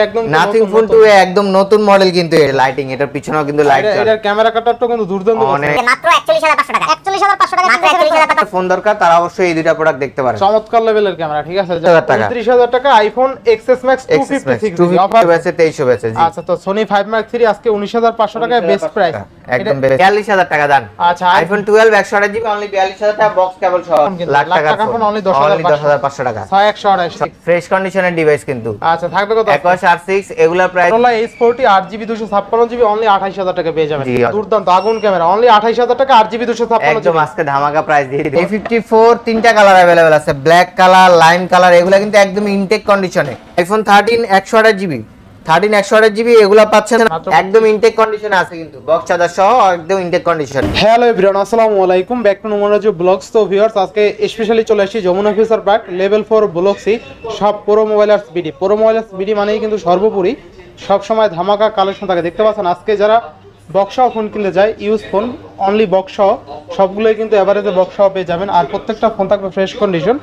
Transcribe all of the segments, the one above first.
একদম nothing phone 2 একদম নতুন মডেল কিন্তু এর লাইটিং এটার পিছনেও কিন্তু লাইট আছে এটার ক্যামেরা কাটারটা কিন্তু দুর্দান্ত মাত্র 41500 টাকা 41500 টাকা মাত্র 41500 টাকা ফোন দরকার তারা অবশ্যই এই দুটো প্রোডাক্ট দেখতে পারে চমৎকার লেভেলের ক্যামেরা ঠিক আছে 39000 টাকা আইফোন XS Max 256 অফার আছে 2300 বেচে জি আচ্ছা তো Sony 5 Mark 3 আজকে 19500 টাকায় বেস্ট প্রাইস একদম 42000 টাকা দাম আচ্ছা আইফোন 12 128 জিবি অনলি 42000 টাকা বক্স কেবল সহ লাখ টাকা ফোন অনলি 10500 টাকা 6128 ফ্রেশ কন্ডিশনের ডিভাইস কিন্তু আচ্ছা থাকবে কত Aquos R6 এগুলা price Motorola H40 8GB 256GB only 28000 টাকা পেয়ে যাবেন দুর্দান্ত আগুন ক্যামেরা অনলি 28000 টাকা 8GB 256GB একদম আজকে ধামাকা প্রাইস দিয়ে দিই A54 তিনটা কালার अवेलेबल আছে ব্ল্যাক কালার লাইম কালার এগুলা কিন্তু একদম ইনটেক কন্ডিশনে আইফোন 13 128GB 13 128GB এগুলা পাচ্ছেন একদম ইনটেক কন্ডিশনে আছে কিন্তু বক্স চার্জার সহ একদম ইনটেক কন্ডিশন হ্যালো এভরিওয়ান আসসালামু আলাইকুম ব্যাক টু নোমারাজু ব্লগস তো ভিউয়ার্স আজকে স্পেশালি চলে আসছি Jamuna future park level 4 block C সব প্রো মোবাইলার্স বিডি মানেই কিন্তু সর্বোপরি সব সময় ধামাকা কালেকশন থাকে দেখতে পাচ্ছেন আজকে যারা বক্সও ফোন কিনতে যায় ইউজ ফোন অনলি বক্সও সবগুলোই কিন্তু এভারেজে বক্সও পেয়ে যাবেন আর প্রত্যেকটা ফোন থাকবে ফ্রেশ কন্ডিশন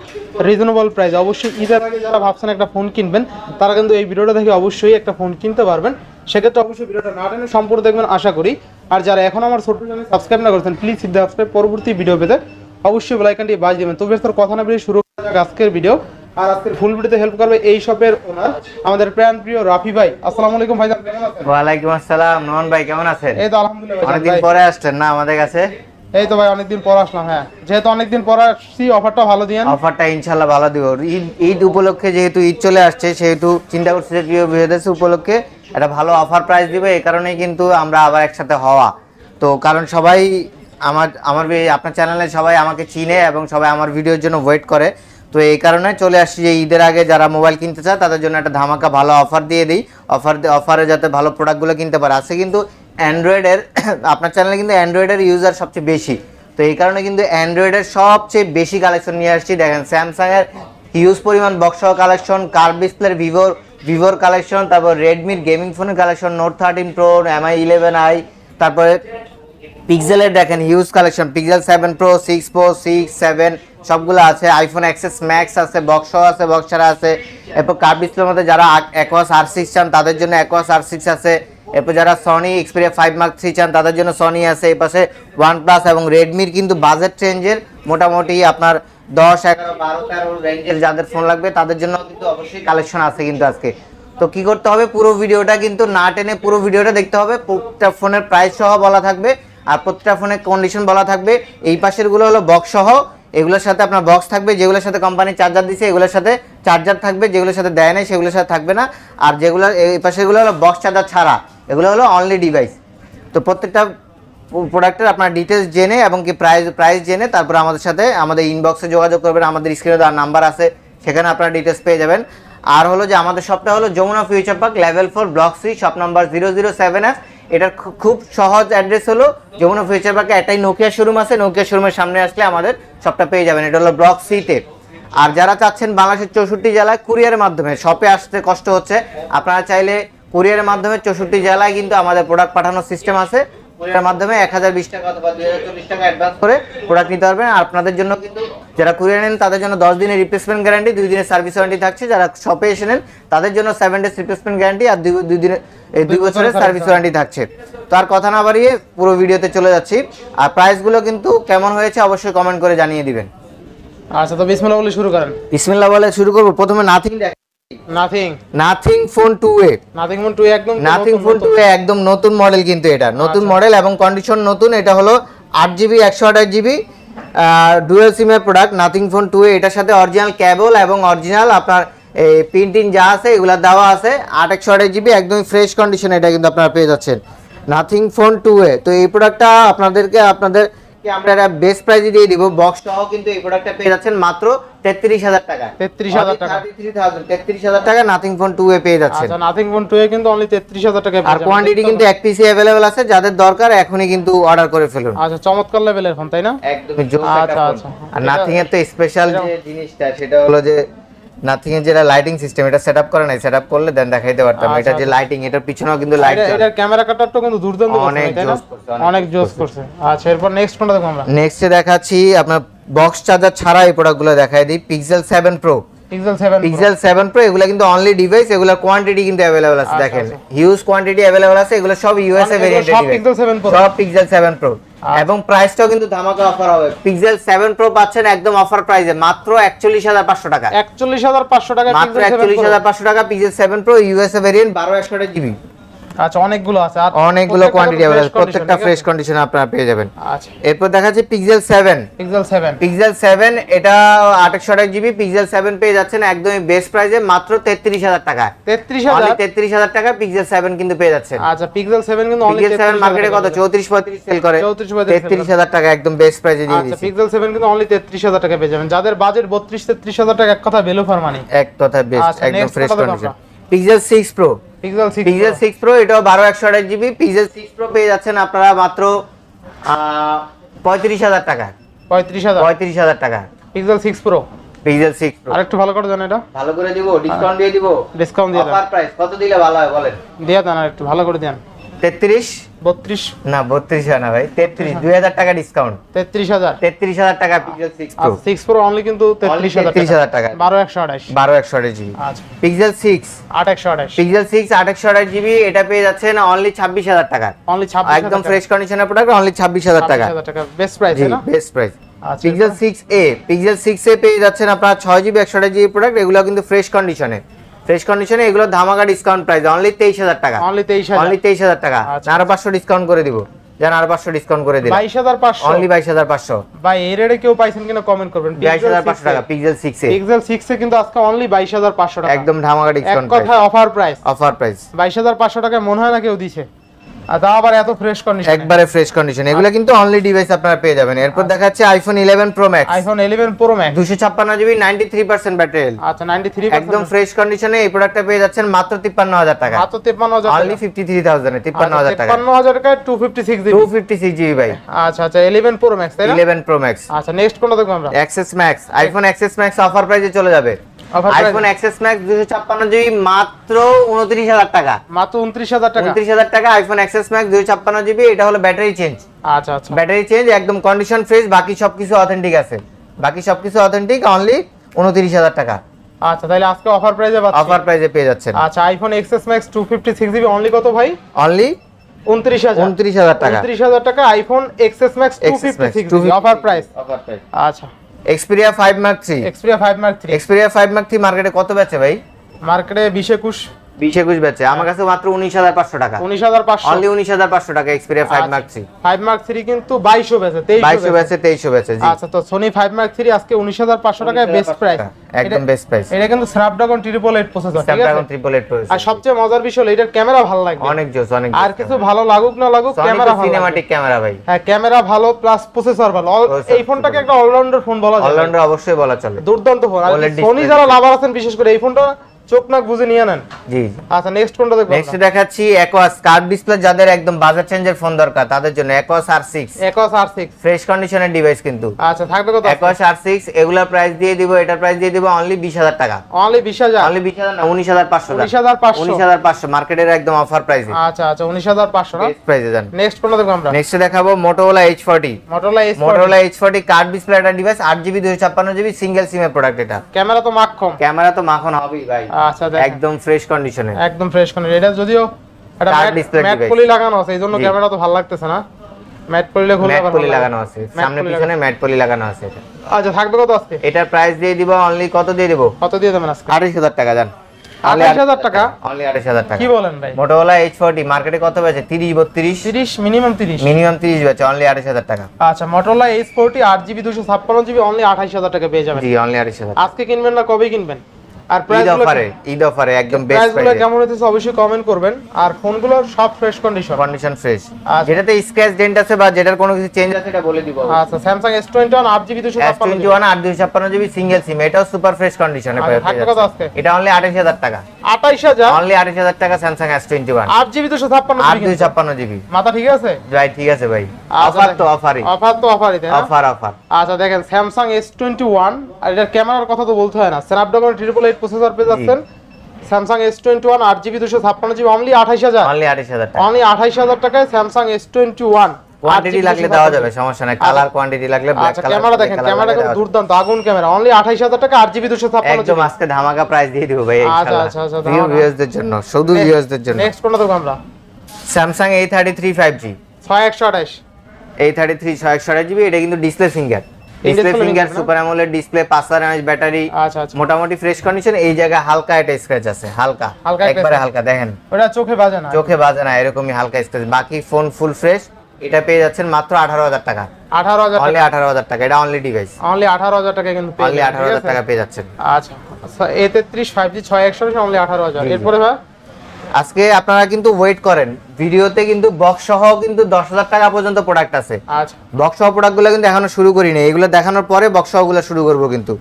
রিজনেবল প্রাইস অবশ্যই ঈদের আগে যারা ভাবছেন একটা ফোন কিনবেন তারা কিন্তু এই ভিডিওটা দেখে অবশ্যই একটা ফোন কিনতে পারবেন সেক্ষেত্রে অবশ্যই ভিডিওটা না টেনে সম্পূর্ণ দেখবেন আশা করি আর যারা এখন আমার ছোট্ট চ্যানেল সাবস্ক্রাইব না করেছেন প্লিজ হিট দ্য সাবস্ক্রাইব পরবর্তী ভিডিও পেতে অবশ্যই বেল আইকনটি বাজিয়ে দিবেন তো বেশ তোর কথা না বলে শুরু করা যাক আজকের ভিডিও আর আজকের ফুল ভিডিওতে হেল্প করবে এই শপের ওনার আমাদের প্রাণ প্রিয় রাফি ভাই আসসালামু আলাইকুম ভাই কেমন আছেন ওয়া আলাইকুম আসসালাম নোমান ভাই কেমন আছেন এই তো আলহামদুলিল্লাহ অনেকদিন পরে আসছেন না আমাদের কাছে এই তো ভাই অনেকদিন পর আসলাম হ্যাঁ যেহেতু অনেকদিন পর আসছি অফারটা ভালো দিয়েন অফারটা ইনশাআল্লাহ ভালো দিব ঈদ উপলক্ষে যেহেতু ঈদ চলে আসছে সেহেতু চিন্তা করছি যে প্রিয় ভিউয়ারদের উপলক্ষে একটা ভালো অফার প্রাইস দিবে এই কারণেই কিন্তু আমরা আবার একসাথে হওয়া তো কারণ সবাই আমার আপনার চ্যানেলে সবাই আমাকে চিনে এবং সবাই আমার ভিডিওর জন্য ওয়েট করে তো এই কারণে চলে আসছি যে ঈদের আগে যারা মোবাইল কিনতে চায় তাদের জন্য একটা ধামাকা ভালো অফার দিয়ে দিই অফারে যাতে ভালো প্রোডাক্টগুলো কিনতে পারে আছে কিন্তু অ্যান্ড্রয়েডের আপনার চ্যানেলে কিন্তু অ্যান্ড্রয়েডের ইউজার সবচেয়ে বেশি তো এই কারণে কিন্তু অ্যান্ড্রয়েডের সবচেয়ে বেশি কালেকশন নিয়ে আসছি দেখেন স্যামসাংয়ের হিউজ পরিমাণ বক্সসহ কালেকশন কার্ভ ডিসপ্লের ভিভোর কালেকশন তারপর রেডমির গেমিং ফোনের collection note 13 pro MI 11i তারপরে পিক্সেলের দেখেন huge collection pixel 7 pro 6 pro 6 7 সবগুলো আছে আইফোন XS Max আছে বক্সও আছে বক্স ছাড়া আছে এরপর কার্ভ ডিসপ্লের মধ্যে যারা Aquos R6 চান তাদের জন্য Aquos R6 আছে এরপর যারা Sony Xperia 5 Mark 3 চান তাদের জন্য Sony আছে এই পাশে OnePlus এবং Redmi কিন্তু বাজেট রেঞ্জের মোটামুটি আপনার 10 11 12 13 রেঞ্জের যাদের ফোন লাগবে তাদের জন্য কিন্তু অবশ্যই কালেকশন আছে কিন্তু আজকে তো কি করতে হবে পুরো ভিডিওটা কিন্তু না টেনে পুরো ভিডিওটা দেখতে হবে প্রত্যেকটা ফোনের প্রাইস সহ বলা থাকবে আর প্রত্যেকটা ফোনের কন্ডিশন বলা থাকবে এই পাশের গুলো হলো বক্স সহ এগুলোর সাথে আপনার বক্স থাকবে যেগুলোর সাথে কোম্পানি চার্জার দিছে এগুলোর সাথে চার্জার থাকবে যেগুলোর সাথে দেয় নাই সেগুলোর সাথে থাকবে না আর যেগুলো এই পাশেরগুলো হলো বক্স চার্জার ছাড়া এগুলো হলো অনলি ডিভাইস তো প্রত্যেকটা প্রোডাক্টের আপনার ডিটেলস জেনে এবং কি প্রাইস জেনে তারপর আমাদের সাথে আমাদের ইনবক্সে যোগাযোগ করবেন আমাদের স্ক্রিনে দেওয়ার নাম্বার আছে সেখানে আপনারা ডিটেলস পেয়ে যাবেন আর হলো যে আমাদের শপটা হলো Jamuna future park level 4 block C shop number 007F এটার খুব সহজ অ্যাড্রেস হলো যমুনা ফিউচার পার্কে একটাই নোকিয়া শোরুম আছে নোকিয়া শোরুমের সামনে আসলে আমাদের শপটা পেয়ে যাবেন এটা হলো ব্লক সিতে আর যারা চাচ্ছেন বাংলাদেশের 64 জেলায় কুরিয়ারের মাধ্যমে শপে আসতে কষ্ট হচ্ছে আপনারা চাইলে কুরিয়ারের মাধ্যমে 64 জেলায় কিন্তু আমাদের প্রোডাক্ট পাঠানোর সিস্টেম আছে কুরিয়ারের মাধ্যমে 1020 টাকা অথবা 2040 টাকা অ্যাডভান্স করে প্রোডাক্ট নিতে পারবেন আর আপনাদের জন্য কিন্তু যারা কুরিয়ার নেন তাদের জন্য 10 দিনের রিপ্লেসমেন্ট গ্যারান্টি 2 দিনের সার্ভিস ওয়ারেন্টি থাকছে যারা শপে এসে নেন তাদের জন্য 7 ডেজ রিপ্লেসমেন্ট গ্যারান্টি আর 2 বছরের সার্ভিস ওয়ারেন্টি থাকছে তো আর কথা না বাড়িয়ে পুরো ভিডিওতে চলে যাচ্ছি আর প্রাইসগুলো কিন্তু কেমন হয়েছে অবশ্যই কমেন্ট করে জানিয়ে দিবেন আচ্ছা তো বিসমিল্লাহ বলে শুরু করেন বিসমিল্লাহ বলে শুরু করব প্রথমে nothing phone 2A nothing phone 2A একদম নতুন মডেল কিন্তু এটা নতুন মডেল এবং কন্ডিশন নতুন এটা হলো 8GB 128GB ডুয়াল সিমের প্রোডাক্ট নাথিং ফোন 2A এটার সাথে অরিজিনাল কেবল এবং অরিজিনাল আপনার এই প্রিন্টিং যা আছে এগুলা দেওয়া আছে 8 128GB একদম ফ্রেশ কন্ডিশন এটা কিন্তু আপনারা পেয়ে যাচ্ছেন নাথিং ফোন 2A তো এই প্রোডাক্টটা আপনাদেরকে আমরা বেস্ট প্রাইসে দিয়ে দিব বক্স সহ কিন্তু এই প্রোডাক্টটা পেয়ে যাচ্ছেন মাত্র 33000 টাকা 33000 টাকা নাথিং ফোন 2A পেয়ে যাচ্ছেন আচ্ছা নাথিং ফোন 2A কিন্তু অনলি 33000 টাকায় আর কোয়ান্টিটি কিন্তু এক পিসি अवेलेबल আছে যাদের দরকার এখনই কিন্তু অর্ডার করে ফেলুন আচ্ছা চমৎকার লেভেলের ফোন তাই না একদমই জোস একটা ফোন আর নাথিং এর তো স্পেশাল যে জিনিসটা সেটা হলো যে নাথিং এর যেটা লাইটিং সিস্টেম এটা সেটআপ করে নাই সেটআপ করলে দেন দেখাইতে পারতাম এটা যে লাইটিং এটার পিছনেও কিন্তু লাইট এটার ক্যামেরা কাটারটা কিন্তু দুর্দান্ত অনেক জোস করছে আচ্ছা এরপর নেক্সট কোনটা দেখব আমরা নেক্সটে দেখাচ্ছি আপনার বক্স চার্জার ছাড়া এই প্রোডাক্টগুলো দেখাই দিই পিক্সেল 7 প্রো পিক্সেল 7 প্রো এগুলা কিন্তু অনলি ডিভাইস, এগুলা কোয়ান্টিটি কিন্তু अवेलेबल আছে, দেখেন হিউজ কোয়ান্টিটি अवेलेबल আছে, এগুলো সব ইউএসএ ভেরিয়েন্টের ডিভাইস, সব পিক্সেল 7 প্রো এবং প্রাইসটাও কিন্তু ধামাকা অফার হবে। পিক্সেল 7 প্রো পাচ্ছেন একদম অফার প্রাইসে মাত্র 41500 টাকা, 41500 টাকা, মাত্র 41500 টাকা pixel 7 pro USA variant 12 GB. আচ্ছা অনেকগুলো আছে, আর অনেকগুলো কোয়ান্টিটি अवेलेबल, প্রত্যেকটা ফ্রেশ কন্ডিশনে আপনারা পেয়ে যাবেন। আচ্ছা এরপর দেখাচ্ছি পিক্সেল 7, পিক্সেল 7 এটা 2800 জিবি, পিক্সেল 7 পেয়ে যাচ্ছেন একদমই বেস্ট প্রাইসে মাত্র 33000 টাকা, 33000 টাকা পিক্সেল 7 কিন্তু পেয়ে যাচ্ছেন। আচ্ছা পিক্সেল 7 কিন্তু অনলি পিক্সেল 7 মার্কেটে কত 34-35 সেল করে, 33000 টাকা একদম বেস্ট প্রাইসে দিয়ে দিচ্ছি। আচ্ছা পিক্সেল 7 কিন্তু অনলি 33000 টাকা পেয়ে যাবেন, যাদের বাজেট 32-33000 টাকা, এক কথা ভ্যালু ফর মানি, এক কথা বেস্ট একদম fresh condition. Pixel 6 pro, pixel 6 pro এটাও 12128 জিবি, পিক্সেল 6 প্রো পেয়ে যাচ্ছেন আপনারা মাত্র 35000 টাকা, 35000 টাকা পিক্সেল 6 প্রো, পিক্সেল 6 প্রো। আরেকটু ভালো করে দেন, এটা ভালো করে দিব, ডিসকাউন্ট দিয়ে দিব, ডিসকাউন্ট দিয়ে দেন, অফার প্রাইস কত দিলে ভালো হয় বলেন? দিয়ে দেন, আর একটু ভালো করে দেন। 32 32 না 32 না ভাই, 33 2000 টাকা ডিসকাউন্ট, 33000 টাকা পিক্সেল 6 প্রো। 6 প্রো অনলি কিন্তু 33000 টাকা, 12128 জিবি। আচ্ছা পিক্সেল 6 8128, পিক্সেল 6 8128 জিবি এটা পেয়ে যাচ্ছেন অনলি 26000 টাকা, অনলি 26000 একদম ফ্রেশ কন্ডিশনের প্রোডাক্ট, অনলি 26000 টাকা, বেস্ট প্রাইস না, বেস্ট প্রাইস। আচ্ছা পিক্সেল 6a, পিক্সেল 6a পেয়ে যাচ্ছেন আপনারা 6GB 128 জিবি প্রোডাক্ট, এগুলো কিন্তু ফ্রেশ কন্ডিশনে, এগুলো ধামাকা ডিসকাউন্ট প্রাইস অনলি 23000 টাকা, অনলি 23000 টাকা। আচ্ছা। আরো 500 ডিসকাউন্ট করে দিব, জান আরো 500 ডিসকাউন্ট করে দিলাম, 22500 অনলি 22500। ভাই এই রেটে কেউ পাইছেন কিনা কমেন্ট করবেন। 22500 টাকা পিক্সেল 6a, পিক্সেল 6 এ কিন্তু আজকে অনলি 22500 টাকা, একদম ধামাকা ডিসকাউন্ট এক কথায় অফার প্রাইস, 22500 টাকা মনে হয় না কেউ দিছে, আর তাও আবার এত ফ্রেশ কন্ডিশন, একবারে ফ্রেশ কন্ডিশন, এগুলো কিন্তু অনলি ডিভাইস আপনারা পেয়ে যাবেন। এরপর দেখাচ্ছে iPhone 11 pro max, iPhone 11 pro max 256 GB 93% battery health, আচ্ছা 93% একদম ফ্রেশ কন্ডিশনে এই প্রোডাক্টটা পেয়ে যাচ্ছেন মাত্র 53000 টাকা, মাত্র 53000 টাকা, অনলি 53000 এ 53000 টাকা, 53000 টাকায় 256 জিবি, 256 জিবি ভাই। আচ্ছা আচ্ছা 11 প্রো ম্যাক্স তাই না, 11 প্রো ম্যাক্স। আচ্ছা নেক্সট কোনটা দেখব আমরা? XS max, iPhone XS max offer প্রাইসে চলে যাবে, আইফোন এক্সএস ম্যাক্স 256 জিবি মাত্র 29000 টাকা, মাত্র 29000 টাকা, 29000 টাকা আইফোন এক্সএস ম্যাক্স 256 জিবি, এটা হলো ব্যাটারি চেঞ্জ, আচ্ছা আচ্ছা ব্যাটারি চেঞ্জ একদম কন্ডিশন ফ্রেশ, বাকি সবকিছু অথেন্টিক আছে, অনলি 29000 টাকা। আচ্ছা তাহলে আজকে অফার প্রাইসে পাচ্ছেন, অফার প্রাইসে পেয়ে যাচ্ছেন। আচ্ছা iPhone XS max 256 GB only কত ভাই? অনলি 29000 টাকা, 29000 টাকা iPhone XS max 256 GB offer price, আচ্ছা Xperia 5 Mark 3, Xperia 5 Mark 3, Xperia 5 Mark 3 মার্কেটে কত বেচে ভাই? মার্কেটে 20-21 বেচে, আমার কাছে মাত্র 19500 টাকা, 19500, অনলি 19500 টাকা Xperia 5 Mark 3, 5 Mark 3 কিন্তু 2200 বেচে, 2300 বেচে জি। আচ্ছা তো Sony 5 Mark 3 আজকে 19500 টাকায় বেস্ট প্রাইস, একদম বেস্ট প্রাইস। এটা কিন্তু Snapdragon 888 প্রসেসর, ঠিক আছে, Snapdragon 888 প্রসেসর, আর সবচেয়ে মজার বিষয় হলো এটার ক্যামেরা ভালো লাগে, অনেক জোস, অনেক আর কিছু ভালো লাগুক না লাগুক ক্যামেরা ভালো, সিনেমাটিক ক্যামেরা ভাই, হ্যাঁ ক্যামেরা ভালো প্লাস প্রসেসর ভালো, এই ফোনটাকে একটা অলরাউন্ডার ফোন বলা যায়, অলরাউন্ডার অবশ্যই বলা চলে, দুর্দান্ত ফোন। আর Sony যারা লাভার আছেন বিশেষ করে এই ফোনটা চোখ নাক বুঝে নিয়ে নেন জি। আচ্ছা নেক্সট কোনটা দেখব? নেক্সট দেখাচ্ছি Aquos কার্ভ ডিসপ্লে, যাদের একদম বাজার চেঞ্জের ফোন দরকার তাদের জন্য Aquos R6, Aquos R6 fresh কন্ডিশনের ডিভাইস কিন্তু। আচ্ছা থাকবে কত? Aquos R6 এগুলা প্রাইস দিয়ে দিব, এটার প্রাইস দিয়ে দিব অনলি 20000 টাকা, অনলি 20000, অনলি 20000 না 19500 টাকা, 19500 মার্কেটের একদম অফার প্রাইসে। আচ্ছা আচ্ছা 19500 না, বেস্ট প্রাইসে জান। নেক্সট কোনটা দেখব আমরা? নেক্সট দেখাবো Motorola H40, Motorola H40 curve display একটা ডিভাইস 8GB 256GB সিঙ্গেল সিমের প্রোডাক্ট, এটা ক্যামেরা তো মাখন, ক্যামেরা তো মাখন হবেই ভাই, আচ্ছা একদম ফ্রেশ কন্ডিশনে, একদম ফ্রেশ কন্ডিশন। এটা যদিও এটা ম্যাট পলি লাগানো আছে এইজন্য ক্যামেরা তো ভালো লাগতেছে না, ম্যাট পলি লাগানো আছে, সামনে পিছনে ম্যাট পলি লাগানো আছে এটা। আচ্ছা থাকবে কত আজকে? এটার প্রাইস দিয়ে দিব অনলি কত দিয়ে দেব? কত দিয়ে দেবেন আজকে? 28000 টাকা জান, 28000 টাকা, অনলি 28000 টাকা। কি বলেন ভাই? Motorola H40 মার্কেটে কত বেচে? 30 মিনিমাম 30 বেচে, অনলি 28000 টাকা। আচ্ছা Motorola H40 8GB 256GB only 28000 টাকা পেয়ে যাবেন জি, অনলি 28000। আজকে কিনবেন না কবে কিনবেন? আর ঈদ অফারে একদম বেস্ট প্রাইসগুলো কেমন হচ্ছে অবশ্যই কমেন্ট করবেন, আর ফোনগুলো সব ফ্রেশ কন্ডিশন ফ্রেশ, যেটাতে স্ক্র্যাচ ডেন্ট আছে বা যেটার কোনো কিছু চেঞ্জ আছে এটা বলে দিব। আচ্ছা Samsung S21 8GB 256GB single সিম, এটাও সুপার ফ্রেশ কন্ডিশনে পেয়ে যাচ্ছে, এটা অনলি 28000 টাকা, 28000, অনলি 28000 টাকা Samsung S21 8GB 256GB। মাথা ঠিক আছে ভাই? ঠিক আছে ভাই, অফার তো অফারই, অফার। আচ্ছা দেখেন Samsung S21, আর এটার ক্যামেরার কথা তো বলতে হয় না, Snapdragon 888 প্রসেসর পেয়ে যাচ্ছেন, Samsung S21 8GB 256GB only 28000, only 28000 টাকা, অনলি 28000 টাকায় Samsung S21 কোয়ান্টিটি লাগলে দেওয়া যাবে, সমস্যা নাই। কালার কোয়ান্টিটি লাগলে ব্ল্যাক আচ্ছা কালার। ক্যামেরা দেখেন, ক্যামেরা কিন্তু দুর্দান্ত আগুন ক্যামেরা, অনলি 28000 টাকা 8GB 256 একদম আজকে ধামাকা প্রাইস দিয়ে দিব ভাই আচ্ছা ইনশাআল্লাহ। আচ্ছা আচ্ছা ভিউয়ারদের জন্য, শুধু ভিউয়ারদের জন্য। নেক্সট কোনটা দেখব আমরা? Samsung A33 5G 6128 A33 6128GB, এটা কিন্তু display finger, display finger super AMOLED display, 5000 mAh battery, আচ্ছা আচ্ছা মোটামুটি ফ্রেশ কন্ডিশন। এই জায়গাা হালকা একটা স্ক্র্যাচ আছে, হালকা একবারে হালকা, দেখেন ওটা চোখে বাজে না, চোখে বাজে না, এরকমই হালকা স্ক্র্যাচ। বাকি ফোন ফুল ফ্রেশ। এটা পেয়ে যাচ্ছেন মাত্র 18000 টাকা, 18000 অনলি 18000 টাকা। এটা অনলি ডিভাইস, অনলি 18000 টাকা কিন্তু পেয়ে অনলি 18000 টাকা পেয়ে যাচ্ছেন। আচ্ছা A33 5G 6128 অনলি 18000। এরপরে ভাই আজকে আপনারা কিন্তু ওয়েট করেন, ভিডিওতে কিন্তু বক্স সহ কিন্তু 10000 টাকা পর্যন্ত প্রোডাক্ট আছে। আচ্ছা বক্স সহ প্রোডাক্টগুলো কিন্তু এখনো শুরু করিনি, এগুলো দেখানোর পরে বক্স সহগুলো শুরু করব। কিন্তু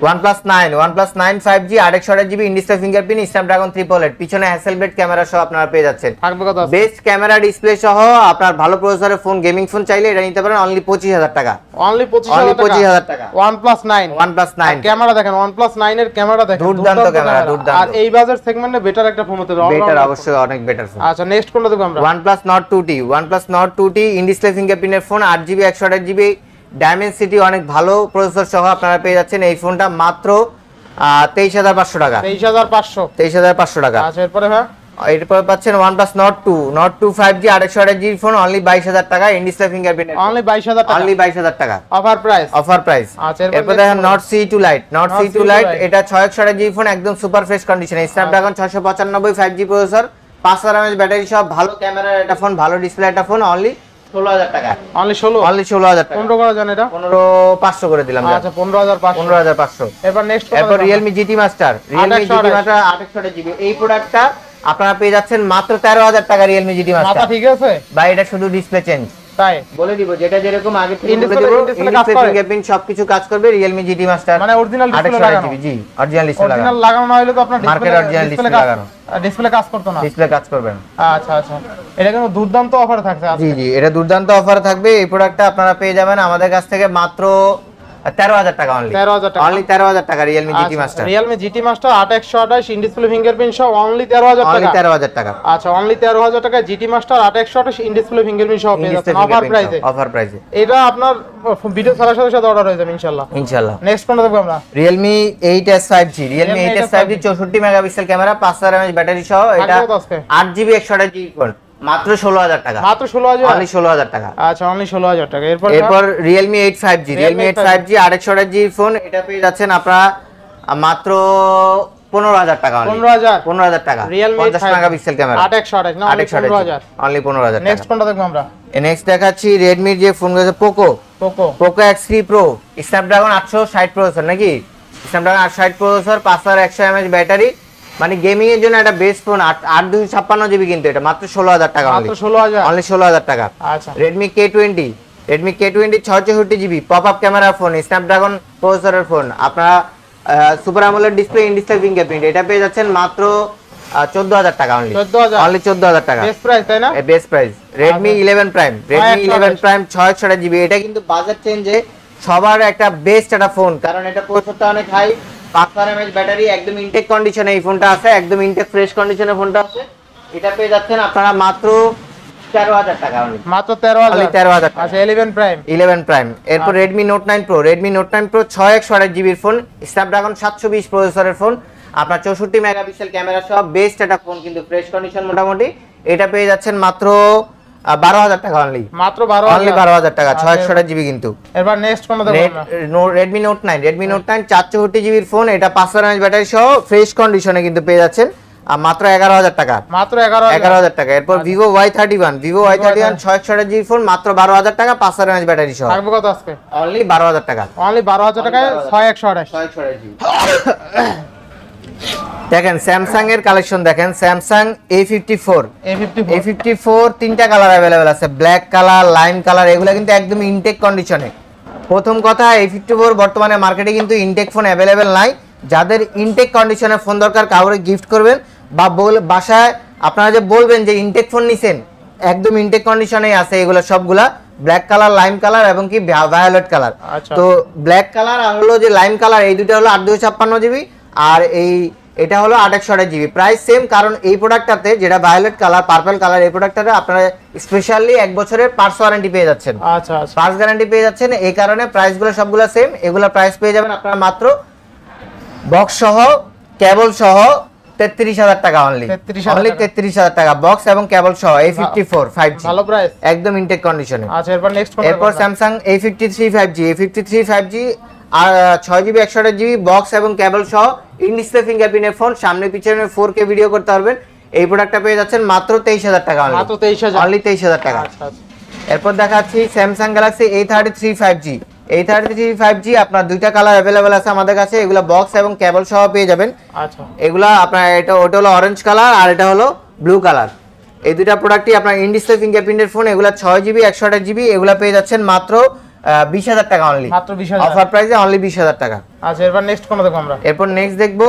OnePlus 9 5G 828GB in display fingerprint, Snapdragon 888, পিছনে হ্যাসেলব্লেড ক্যামেরা সহ আপনারা পেয়ে যাচ্ছেন। থাকবে কত? বেস্ট ক্যামেরা ডিসপ্লে সহ আপনার ভালো প্রসেসরের ফোন, গেমিং ফোন চাইলে এটা নিতে পারেন অনলি 25000 টাকা, অনলি অনলি 25000 টাকা। OnePlus 9 ক্যামেরা দেখেন, OnePlus 9 এর ক্যামেরা দেখেন, দুর্দান্ত ক্যামেরা, দুর্দান্ত। আর এই বাজার সেগমেন্টে বেটার একটা ফোন হতে পারে, বেটার, অবশ্যই অনেক বেটার ফোন। আচ্ছা নেক্সট কোনটা দেখব আমরা? OnePlus Nord 2T in display ফিঙ্গারপ্রিন্টের ফোন, 8GB 128GB ডায়মেনসিটি, অনেক ভালো প্রসেসর সহ আপনারা পেয়ে যাচ্ছেন এই ফোনটা মাত্র 23500 টাকা, 23500 টাকা। আচ্ছা এরপরে ভাই এরপর পাচ্ছেন OnePlus Nord 2 5G 828GB phone, only 22000 টাকা ইন ডিসপ্লে ফিঙ্গারপ্রিন্ট, অনলি 22000 টাকা, অনলি 22000 টাকা অফার প্রাইস, অফার প্রাইস। আচ্ছা এরপর দেখেন Nord CE2 Lite, এটা 6128GB ফোন, একদম সুপার ফ্রেশ কন্ডিশনে, Snapdragon 695 5G processor, 5000 mAh battery সহ ভালো ক্যামেরার একটা ফোন, ভালো ডিসপ্লে একটা ফোন, অনলি 16000 টাকা, অনলি 16000 টাকা। 15 করা জান এটা 15500 করে দিলাম। আচ্ছা 15500 15500। এরপর নেক্সট এরপর Realme GT Master 828GB, এই প্রোডাক্টটা আপনারা পেয়ে যাচ্ছেন মাত্র 13000 টাকা। Realme GT Master মাথা ঠিক আছে ভাই, এটা শুধু ডিসপ্লে চেঞ্জ, তাই বলে দিব যেটা যেরকম আগে থেকে In বলে display- দিব, in display in কাজ display করে? fingerprint সবকিছু কাজ করবে। Realme GT Master মানে অরিজিনাল ডিসপ্লে লাগানো, 828GB, জি অরিজিনাল ডিসপ্লে লাগানো, অরিজিনাল লাগানো না হলে তো আপনার মার্কেট অরিজিনাল ডিসপ্লে লাগানো, ডিসপ্লে কাজ করতো না, ডিসপ্লে কাজ করবেন। আচ্ছা আচ্ছা এটা কিন্তু দুর্দান্ত অফারে থাকছে জি জি, এটা দুর্দান্ত অফারে থাকবে। এই প্রোডাক্টটা আপনারা পেয়ে যাবেন আমাদের কাছ থেকে মাত্র 13000 টাকা, অনলি 13000 টাকা, অনলি 13000 টাকা। Realme GT Master, Realme GT Master 8128 in display fingerprint সহ অনলি 13000 অনলি টাকা, 13000 টাকা। আচ্ছা অনলি 13000 টাকা GT Master 8128 in display fingerprint সহ পেয়ে যাচ্ছেন অফার প্রাইসে, অফার প্রাইসে। এটা আপনার ভিডিও ছাড়ার সাথে সাথে অর্ডার হয়ে যাবে ইনশাআল্লাহ। ইনশাআল্লাহ। নেক্সট কোনটা দেখব আমরা? Realme 8s 5G 64 megapixel camera, 5000 mAh battery সহ, এটা 8GB 128GB ফোন, মাত্র 16000 টাকা, মাত্র 16000, অনলি 16000 টাকা। আচ্ছা অনলি 16000 টাকা। এরপর Realme 8 5G 828GB ফোন, এটা পেয়ে যাচ্ছেন আপনারা মাত্র 15000 টাকা, অনলি 15000 টাকা। Realme 50 মেগাপিক্সেল ক্যামেরা, 8128 না অনলি 15000, অনলি 15000 টাকা। নেক্সট কোনটা দেখব আমরা? নেক্সট দেখাচ্ছি Redmi যে ফোনগুলো আছে, Poco X3 Pro, Snapdragon 860 processor, নাকি স্ন্যাপড্রাগন 860 প্রসেসর, 5100 mAh ব্যাটারি, মানে গেমিং এর জন্য একটা বেস্ট ফোন, 8256GB, কিন্তু এটা মাত্র 16000 টাকা, মাত্র 16000, অনলি 16000 টাকা। আচ্ছা Redmi K20 664GB pop up camera phone, Snapdragon প্রসেসরের ফোন, আপনারা super AMOLED display, in display fingerprint, এটা পেয়ে যাচ্ছেন মাত্র 14000 টাকা, অনলি 14000 টাকা, বেস্ট প্রাইস তাই না? Best price. Redmi 11 Prime 661GB, এটা কিন্তু বাজেট চেঞ্জে সবার একটা বেস্ট একটা ফোন, কারণ এটা প্রসেসরটা অনেক হাই, 5000 mAh ব্যাটারি, একদম ইনটেক কন্ডিশনে এই ফোনটা আছে, একদম ইনটেক ফ্রেশ কন্ডিশনে ফোনটা আছে। এটা পেয়ে যাচ্ছেন আপনারা মাত্র 13000 টাকা, অনলি মাত্র 13000। আচ্ছা 11 প্রাইম। এরপর Redmi Note 9 Pro 6128GB phone, Snapdragon 720 প্রসেসরের ফোন, আপনার 64 মেগাপিক্সেল ক্যামেরা সহ বেস্ট একটা ফোন, কিন্তু ফ্রেশ কন্ডিশন মোটামুটি। এটা পেয়ে যাচ্ছেন মাত্র 12000 টাকা, অনলি মাত্র অনলি 12000 টাকা, 661GB কিন্তু। এরপর নেক্সট কোনটা দেখব আমরা? Redmi Note 9 64GB ফোন, এটা 5000 mAh ব্যাটারি সহ ফ্রেশ কন্ডিশনে কিন্তু পেয়ে যাচ্ছেন মাত্র 11000 টাকা, মাত্র 11000 টাকা। এরপর Vivo Y31 661GB ফোন, মাত্র 12000 টাকা, 5000 mAh ব্যাটারি সহ, থাকবে কত আজকে? অনলি 12000 টাকা, অনলি 12000 টাকায় 6128। দেখেন স্যামসাং এর কালেকশন, দেখেন Samsung A54 A54 তিনটা কালার अवेलेबल আছে, ব্ল্যাক কালার, লাইম কালার, এগুলো কিন্তু একদম ইনটেক কন্ডিশনে। প্রথম কথা, A54 বর্তমানে মার্কেটে কিন্তু ইনটেক ফোন अवेलेबल নাই। যাদের ইনটেক কন্ডিশনে ফোন দরকার, কাউরে গিফট করবেন বা বাসায় আপনারা যে বলবেন যে ইনটেক ফোন নিছেন, একদম ইনটেক কন্ডিশনেই আছে এগুলো সবগুলা, ব্ল্যাক কালার, লাইম কালার এবং কি ভায়োলেট কালার। তো ব্ল্যাক কালার আর হলো যে লাইম কালার, এই দুটো হলো 8256GB, আর এই এটা হলো 2800 জিবি, প্রাইস সেম। কারণ এই প্রোডাক্টটাতে যেটা ভায়োলেট কালার, পার্পল কালার, এই প্রোডাক্টটাতে আপনারা স্পেশালি 1 বছরের পার্টস ওয়ারেন্টি পেয়ে যাচ্ছেন। আচ্ছা আচ্ছা, পার্টস গ্যারান্টি পেয়ে যাচ্ছেন। এই কারণে প্রাইসগুলো সবগুলো সেম। এগুলা প্রাইস পেয়ে যাবেন আপনারা মাত্র বক্স সহ, কেবল সহ 33000 টাকা অনলি। 33000 টাকা বক্স এবং কেবল সহ A54 5G, ভালো প্রাইস, একদম ইনটেক কন্ডিশনে। আচ্ছা এরপর নেক্সট এরপর Samsung A53 5G, A53 5G আর 6GB 128GB বক্স এবং কেবল সহ ইন ডিসপ্লে ফিঙ্গারপ্রিন্টের ফোন, সামনে পিছনে 4K ভিডিও করতে পারবেন। এই প্রোডাক্টটা পেয়ে যাচ্ছেন মাত্র 23000 টাকা অনলি, মাত্র 23000, অনলি 23000 টাকা। আচ্ছা আচ্ছা, এরপর দেখাচ্ছি Samsung Galaxy A33 5G। A33 5G আপনার দুইটা কালার अवेलेबल আছে আমাদের কাছে, এগুলা বক্স এবং কেবল সহ পেয়ে যাবেন। আচ্ছা এগুলা আপনার ওটা হলো অরেঞ্জ কালার আর এটা হলো ব্লু কালার। এই দুইটা প্রোডাক্টই আপনার ইন ডিসপ্লে ফিঙ্গারপ্রিন্টের ফোন, এগুলা 6GB 128GB, এগুলা পেয়ে যাচ্ছেন মাত্র 20000 টাকা অনলি, মাত্র 20000, অফার প্রাইসে অনলি 20000 টাকা। আচ্ছা এরপর নেক্সট কোন দেখব আমরা? এরপর নেক্সট দেখবো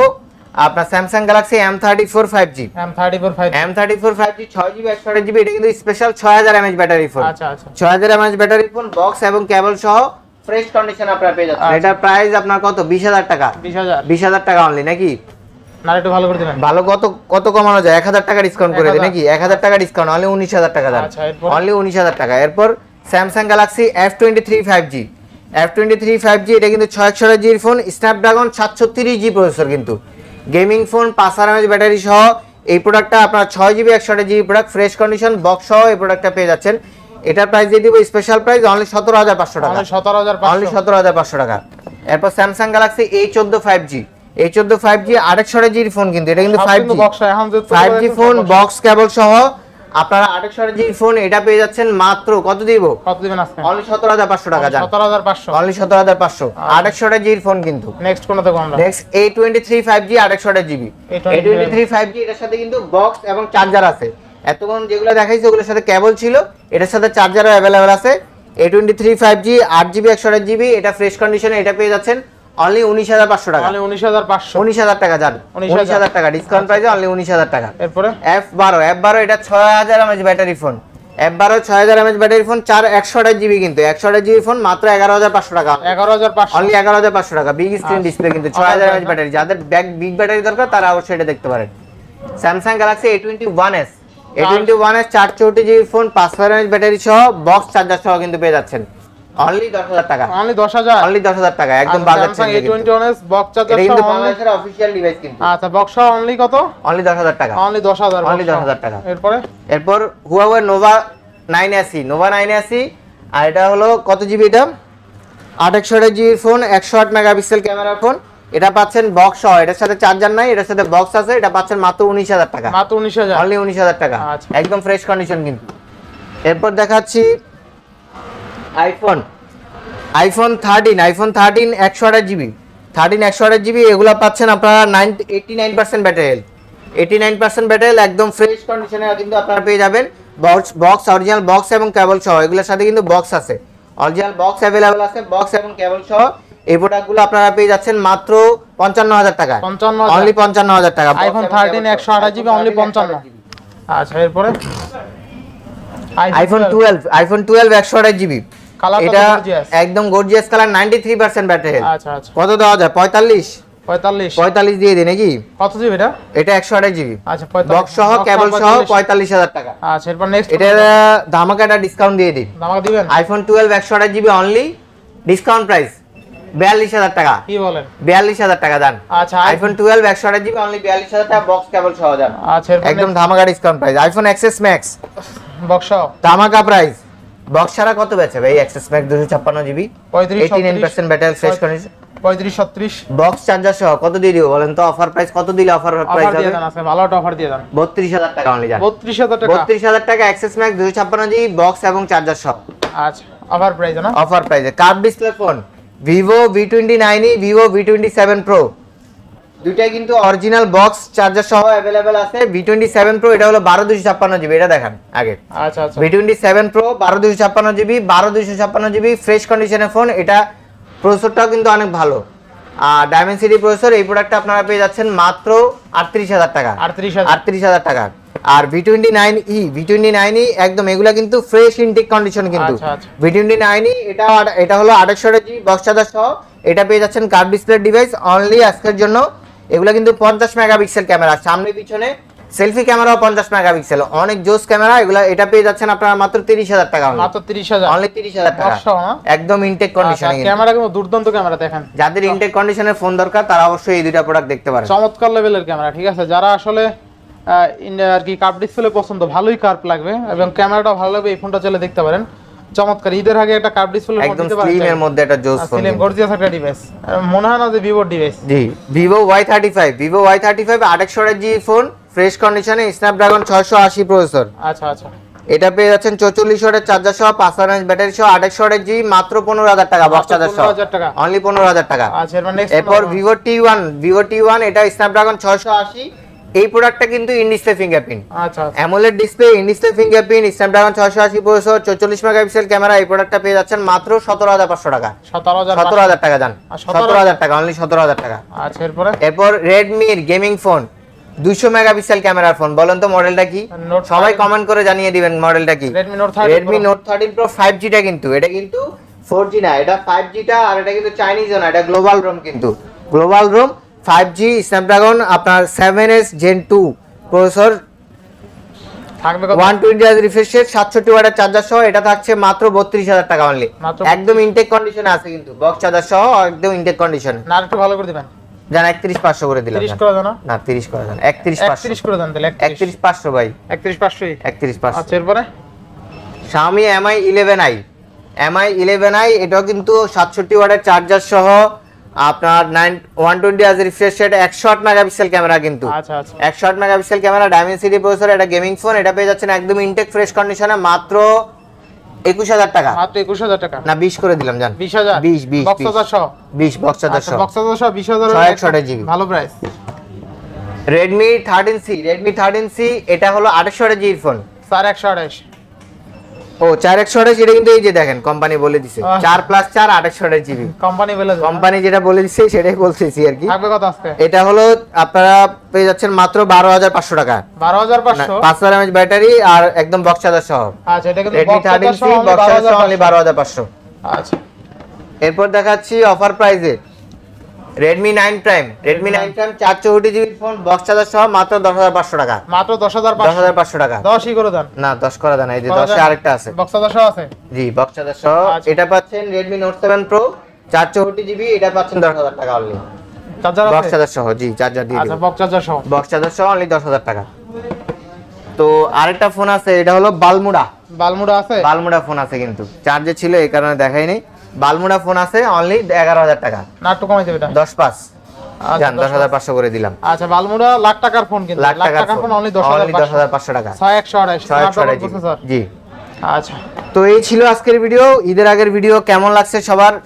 আপনার Samsung Galaxy M34 5G। M34 5G, M34 5G 6GB 128GB, এটা কিন্তু স্পেশাল 6000 mAh ব্যাটারি ফোন। আচ্ছা আচ্ছা, 6000 mAh ব্যাটারি ফোন, বক্স এবং কেবল সহ ফ্রেশ কন্ডিশন আপনারা পেয়ে যাচ্ছেন। এটা প্রাইস আপনার কত? 20000 টাকা, 20000, 20000 টাকা অনলি নাকি? না একটু ভালো করে দিবেন। ভালো কত কত কমানো যায়? 1000 টাকা ডিসকাউন্ট করে দেন নাকি? 1000 টাকা ডিসকাউন্ট, অনলি 19000 টাকা দাম, আচ্ছা এরপর অনলি 19000 টাকা। এরপর Samsung Galaxy F23 5G। F23 5G এটা কিন্তু 661GB এর ফোন, স্ন্যাপড্রাগন 730G প্রসেসর, কিন্তু গেমিং ফোন, 5000 mAh ব্যাটারি সহ এই প্রোডাক্টটা আপনার 6GB 128GB product, fresh condition box সহ এই প্রোডাক্টটা পেয়ে যাচ্ছেন। এটার প্রাইস দিয়ে দিব স্পেশাল প্রাইস অনলি 17500 টাকা, অনলি 17500, অনলি 17500 টাকা। এরপর Samsung Galaxy A14 5G। A14 5G 2800GB এর ফোন, কিন্তু এটা কিন্তু 5G বক্স, এখন যে 5G ফোন, বক্স কেবল সহ আপনারা 2800GB এর ফোন এটা পেয়ে যাচ্ছেন মাত্র কত দিব? কত দিবেন আজকে? অনলি 17500 টাকা জান, 17500, অনলি 17500, 2800GB এর ফোন কিন্তু। নেক্সট কোন দেখব আমরা? Next A23 5G 2800GB। A23 5G এটার সাথে কিন্তু বক্স এবং চার্জার আছে। এতক্ষণ যেগুলো দেখাইছি ওগুলোর সাথে কেবল ছিল, এটার সাথে চার্জারও अवेलेबल আছে। A23 5G 8GB 128GB, এটা ফ্রেশ কন্ডিশনে, এটা পেয়ে যাচ্ছেন অনলি 19500 টাকা, অনলি 19500, 19000 টাকা জান, 19000 টাকা ডিসকাউন্ট প্রাইসে অনলি 19000 টাকা। এরপরে F12 এটা 6000 mAh battery phone, F12 6000 mAh battery phone, 128GB, কিন্তু 128GB ফোন মাত্র 11500 টাকা, 11500, অনলি 11500 টাকা। বিগ স্ক্রিন ডিসপ্লে, কিন্তু 6000 mAh ব্যাটারি, যাদের বিগ ব্যাটারি দরকার তারা অবশ্যই এটা দেখতে পারেন। Samsung Galaxy A21s। A21s 464GB phone, 5000 mAh battery সহ বক্স চার্জার সহ কিন্তু পেয়ে যাচ্ছেন অনলি 10000 টাকা, অনলি 10000, অনলি 10000 টাকা, একদম বাজার Samsung A21s বক্স চার্জার এটা কিন্তু সহ অনলি, বাংলাদেশের অফিশিয়াল ডিভাইস কিন্তু। আচ্ছা বক্স অনলি কত? অনলি 10000 টাকা, অনলি 10000, অনলি 10000 টাকা। এরপরে এরপর Huawei Nova 9SE, Nova 9SE, আর এটা হলো কত জিবি? এটা 861GB ফোন, 108 মেগাপিক্সেল ক্যামেরার ফোন, এটা পাচ্ছেন বক্স সহ, এটার সাথে চার্জার নাই, এটার সাথে বক্স আছে, এটা পাচ্ছেন মাত্র 19000 টাকা, মাত্র 19000, অনলি 19000 টাকা, আচ্ছা। একদম ফ্রেশ কন্ডিশন কিন্তু। এরপর দেখাচ্ছি আইফোন 13 128GB, 128GB, এগুলো পাচ্ছেন আপনারা 89% ব্যাটারি হেলথ, 89% ব্যাটারি হেলথ, একদম ফ্রেশ কন্ডিশনে কিন্তু আপনারা পেয়ে যাবেন। বক্স অরিজিনাল বক্স এবং কেবল সহ, এগুলোর সাথে কিন্তু বক্স আছে, অরিজিনাল বক্স अवेलेबल আছে, বক্স এবং কেবল সহ এই প্রোডাক্টগুলো আপনারা পেয়ে যাচ্ছেন মাত্র 55000 টাকা, 55000, অনলি 55000 টাকা। IPhone 13 128GB only 55। আচ্ছা এরপরে আইফোন 12 128GB, কালারটা এটা গর্জিয়াস, একদম গর্জিয়াস কালার, 93% ব্যাটারি হেলথ। আচ্ছা আচ্ছা, কত দেওয়া যায়? 45 দিয়ে দিই নাকি? কত জিবি এটা? এটা 128GB, আচ্ছা 45, বক্স সহ কেবল সহ 45000 টাকা। আচ্ছা এরপর নেক্সট এটা ধামাকাটা ডিসকাউন্ট দিয়ে দিই, আমাকে দিবেন? IPhone 12 128GB only discount price 42000 টাকা, কি বলেন? 42000 টাকা দান। আচ্ছা আইফোন 12 128GB অনলি 42000 টাকা, বক্স কেবল সহ দান, আচ্ছা এরপর একদম ধামাকা discount price. IPhone XS Max box ধামাকা প্রাইস, বক্স ছাড়া কত বেচে ভাই XS Max 256GB, 89% battery, fresh condition, 35-36 box charger সহ কত দিয়ে দিব বলেন তো? অফার প্রাইস কত দিলে অফার প্রাইস অফার দিয়ে হবে? দেন, আছে ভালো একটা অফার দিয়ে দেন, 32000 টাকা অনলি জান, 32000 টাকা, 32000 টাকা XS Max 256GB বক্স এবং চার্জার সহ, আচ্ছা অফার প্রাইস না? অফার প্রাইসে। Curve display phone Vivo V29e, Vivo V27 Pro, দুইটাই কিন্তু অরিজিনাল বক্স চার্জার সহ अवेलेबल আছে। V27 Pro এটা হলো 12256GB, এটা দেখেন আগে। আচ্ছা আচ্ছা, V27 Pro 12256GB, 12256GB fresh কন্ডিশনের ফোন, এটা প্রসেসরটাও কিন্তু অনেক ভালো, আর ডায়মেনসিটি প্রসেসর। এই প্রোডাক্টটা আপনারা পেয়ে যাচ্ছেন মাত্র 38000 টাকা, 38000 টাকা। আর V29e একদম এগুলা কিন্তু ফ্রেশ ইনটেক কন্ডিশন কিন্তু। আচ্ছা, আচ্ছা। V29e এটা হলো 2800GB বক্স চার্জার সহ, এটা পেয়ে যাচ্ছেন কার্ভ ডিসপ্লে ডিভাইস অনলি আজকের জন্য এগুলো কিন্তু 50 মেগাপিক্সেল ক্যামেরা, সামনে পিছনে সেলফি ক্যামেরাও 50 মেগাপিক্সেল, অনেক জোস ক্যামেরা এগুলা। এটা পেয়ে যাচ্ছেন আপনারা মাত্র 30,000 টাকা, মাত্র 30,000, অনলি 30,000 টাকা, একদম ইনটেক কন্ডিশনে। ক্যামেরা কিন্তু দুর্দান্ত ক্যামেরা দেখেন। যাদের ইনটেক কন্ডিশনের ফোন দরকার তারা অবশ্যই এই দুইটা প্রোডাক্ট দেখতে পারেন। চমৎকার লেভেলের ক্যামেরা, ঠিক আছে। যারা আসলে আর কি কার্ভ ডিসপ্লে পছন্দ, ভালোই কার্ভ লাগবে এবং ক্যামেরাটা ভালো লাগবে, এই ফোনটা চলে দেখতে পারেন। চমৎকার, ঈদের আগে একটা কার্ভ ডিসপ্লে একদম স্লিম এর মধ্যে একটা জোস ফোন, স্লিম গর্জিয়াস একটা ডিভাইস, মনে হয় না যে ভিভোর ডিভাইস। জি, Vivo Y35 800 ফোন, ফ্রেশ কন্ডিশনে, স্ন্যাপড্রাগন 680 প্রসেসর। আচ্ছা আচ্ছা, এটা পেয়ে যাচ্ছেন 44 ওয়াটের চার্জার সহ, 5000 mAh ব্যাটারি সহ, 800 মাত্র 15,000 টাকা, বক্স চার্জার সহ 15,000 টাকা, অনলি 15,000 টাকা। আচ্ছা, এরপর নেক্সট এরপর Vivo T1 এটা স্ন্যাপড্রাগন 680। এই প্রোডাক্টটা কিন্তু ইন ডিসপ্লে ফিঙ্গারপ্রিন্ট, আচ্ছা আচ্ছা, AMOLED display, in display fingerprint, Snapdragon 680 processor, 44 megapixel camera. এই প্রোডাক্টটা পেয়ে যাচ্ছেন মাত্র 17,500 টাকা, 17,000 টাকা জান, 17,000 টাকা, অনলি 17,000 টাকা। আচ্ছা, এরপর Redmi গেমিং ফোন, 200 মেগাপিক্সেল ক্যামেরার ফোন। বলেন তো মডেলটা কি, সবাই কমেন্ট করে জানিয়ে দিবেন মডেলটা কি। Redmi Note 13 Pro 5G টা কিন্তু, এটা কিন্তু 4G না, এটা 5G টা, আর এটা কিন্তু চাইনিজও না, এটা গ্লোবাল রোম, কিন্তু গ্লোবাল রোম 5G, স্ন্যাপড্রাগন আপনার 7S Gen 2 প্রসেসর, থাকবে 120 Hz রিফ্রেশ রেট, 67 ওয়াটের চার্জার সহ। এটা থাকছে মাত্র 32,000 টাকা অনলি, একদম ইনটেক কন্ডিশনে আছে কিন্তু, বক্স চার্জার সহ একদম ইনটেক কন্ডিশনে। না একটু ভালো করে দিবেন জান, 31,500 করে দিলাম। 30 করে দাও না 30 করে দেন, 31,500 করে দেন তাহলে, 31,500 ভাই, 31,500। 31,500। আচ্ছা, এরপরে Xiaomi Mi 11i, এটাও কিন্তু 67 ওয়াটের চার্জার সহ, আপনার 120 Hz refresh rate, 108 megapixel camera কিন্তু, আচ্ছা আচ্ছা, 108 মেগাপিক্সেল ক্যামেরা, ডায়মেনসিটি প্রসেসর, এটা গেমিং ফোন। এটা পেয়ে যাচ্ছেন একদম ইনটেক ফ্রেশ কন্ডিশনে মাত্র 21,000 টাকা, মাত্র 21,000 টাকা, না 20 করে দিলাম জান, 20,000, 20 বক্স চার্জার সহ, 20 বক্স চার্জার সহ, বক্স চার্জার সহ 20,000, 661 ভালো প্রাইস। Redmi 13C, এটা হলো 800 ফোন, 4128, ও 4128, এটা কিন্তু এই যে দেখেন কোম্পানি বলে দিছে 4+4 800 কোম্পানি বলে, কোম্পানি যেটা বলে দিছে সেটাই বলতেছি আর কি। থাকবে কত আজকে? এটা হলো আপনারা পেয়ে যাচ্ছেন মাত্র 12,500 টাকা, 12,500, 5000 mAh ব্যাটারি আর একদম বক্স চার্জার সহ। আচ্ছা, এটা কিন্তু Redmi 13C বক্স চার্জার সহ অনলি 12,500। আচ্ছা, এরপর দেখাচ্ছি অফার প্রাইসে Redmi 9 Prime 464GB phone, box charger সহ মাত্র 10,500 টাকা, মাত্র 10,500 টাকা। 10ই করে দেন, না 10 করা দেন, এই যে 10 এ আরেকটা আছে, বক্স চার্জার সহ আছে। জি বক্স চার্জার সহ। এটা পাচ্ছেন Redmi Note 7 Pro 464GB, এটা পাচ্ছেন 10,000 টাকা অনলি, চার্জার বক্স আছে, চার্জার সহ। জি চার্জার দিয়ে আচ্ছা, দিবেন, বক্স চার্জার সহ, বক্স চার্জার সহ অনলি 10,000 টাকা। তো আরেকটা ফোন আছে, এটা হলো বালমুড়া আছে, বালমুড়া ফোন আছে, কিন্তু চার্জে ছিল এই কারণে দেখাই নাই। বালমুড়া ফোন আছে অনলি 11,000 টাকা, না একটু কমাই দেবে এটা, 10.5 জান, 10,500 করে দিলাম। আচ্ছা, বালমুড়া লাখ টাকার ফোন, কিন্তু লাখ টাকার ফোন অনলি 10,500 টাকা, 6128 জি। আচ্ছা, তো এই ছিল আজকের ভিডিও। ঈদের আগের ভিডিও কেমন লাগছে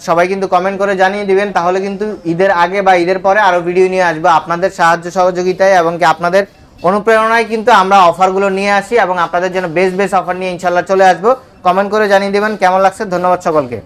সবাই কিন্তু কমেন্ট করে জানিয়ে দিবেন, তাহলে কিন্তু ঈদের আগে বা ঈদের পরে আরো ভিডিও নিয়ে আসবো। আপনাদের সাহায্য সহযোগিতায় এবং কি আপনাদের অনুপ্রেরণায় কিন্তু আমরা অফারগুলো নিয়ে আসি এবং আপনাদের জন্য বেস্ট অফার নিয়ে ইনশাল্লাহ চলে আসবো। কমেন্ট করে জানিয়ে দিবেন কেমন লাগছে। ধন্যবাদ সকলকে।